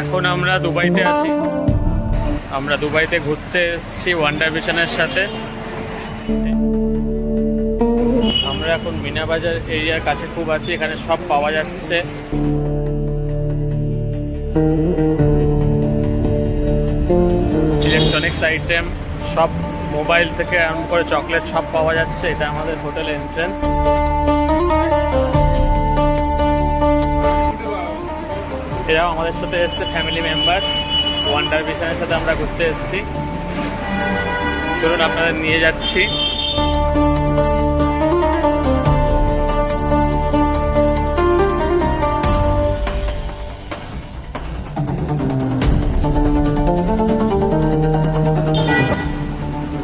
এখন আমরা দুবাইতে আছি। আমরা দুবাইতে ঘুরতে এসেছি ওয়ান্ডার ভিশনের সাথে। আমরা এখন মিনা বাজার এরিয়ার কাছে খুব আছি, এখানে সব পাওয়া যাচ্ছে। ইলেকট্রনিক্স আইটেম সব, মোবাইল থেকে আরম্ভ করে চকলেট সব পাওয়া যাচ্ছে। এটা আমাদের হোটেল এন্ট্রান্স। এরাও আমাদের সাথে এসছে ফ্যামিলি মেম্বার। ওয়ান্ডার ভিশনের সাথে আমরা ঘুরতে এসেছি। চলুন আপনাদের নিয়ে যাচ্ছি।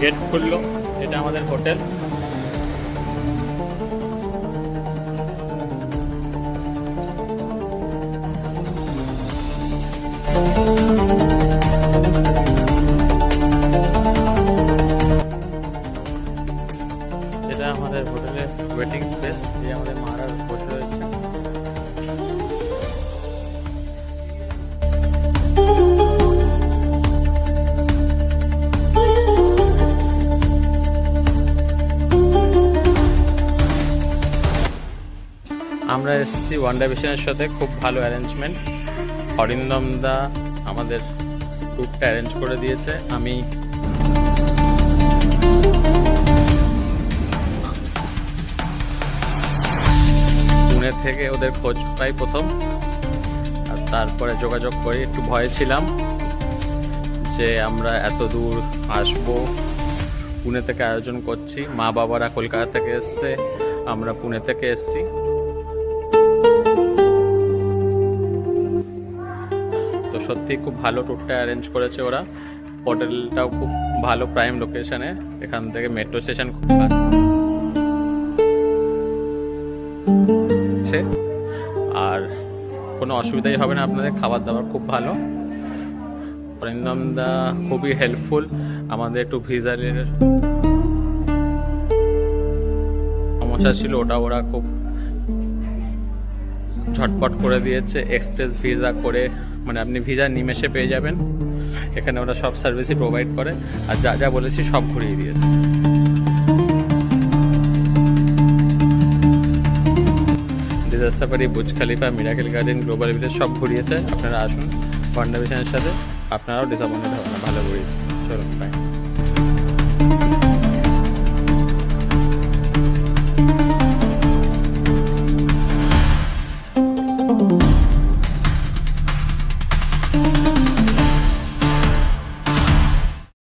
গেট খুললো, এটা আমাদের হোটেল। এটা আমাদের হোটেলের ওয়েটিং স্পেস। এই আমাদের মহারাজ বসে রয়েছে। আমরা এসেছি ওয়ান্ডার ভিশনের সাথে, খুব ভালো অ্যারেঞ্জমেন্ট। অরিন্দম দা আমাদের ট্যুরটা অ্যারেঞ্জ করে দিয়েছে। আমি পুনে থেকে ওদের খোঁজ পাই প্রথম, আর তারপরে যোগাযোগ করি। একটু ভয়ে ছিলাম যে আমরা এত দূর আসবো, পুনে থেকে আয়োজন করছি। মা বাবারা কলকাতা থেকে এসছে, আমরা পুনে থেকে এসছি। তো সত্যি খুব ভালো ট্যুরটা অ্যারেঞ্জ করেছে ওরা। হোটেলটাও খুব ভালো, প্রাইম লোকেশনে। এখান থেকে মেট্রো স্টেশন খুব কাছে, আর কোনো অসুবিধাই হবে না আপনাদের। খাবার দাবার খুব ভালো। অরিন্দম দা খুবই হেল্পফুল। আমাদের একটু ভিসা সমস্যা ছিল, ওটা ওরা খুব ঝটপট করে দিয়েছে। এক্সপ্রেস ভিসা করে, মানে আপনি ভিসা নিমেষে পেয়ে যাবেন। এখানে ওরা সব সার্ভিসই প্রোভাইড করে, আর যা যা বলেছি সব ঘুরিয়ে দিয়েছে। Disaster safari, Burj Khalifa, miracle garden, global village সব ঘুরিয়েছে। আপনারা আসুন ওয়ান্ডার ভিশনের সাথে, আপনারাও ডিসঅ্যাপয়েন্টেড হবেন না, ভালো ঘুরিয়েছে। চলুন বাই। you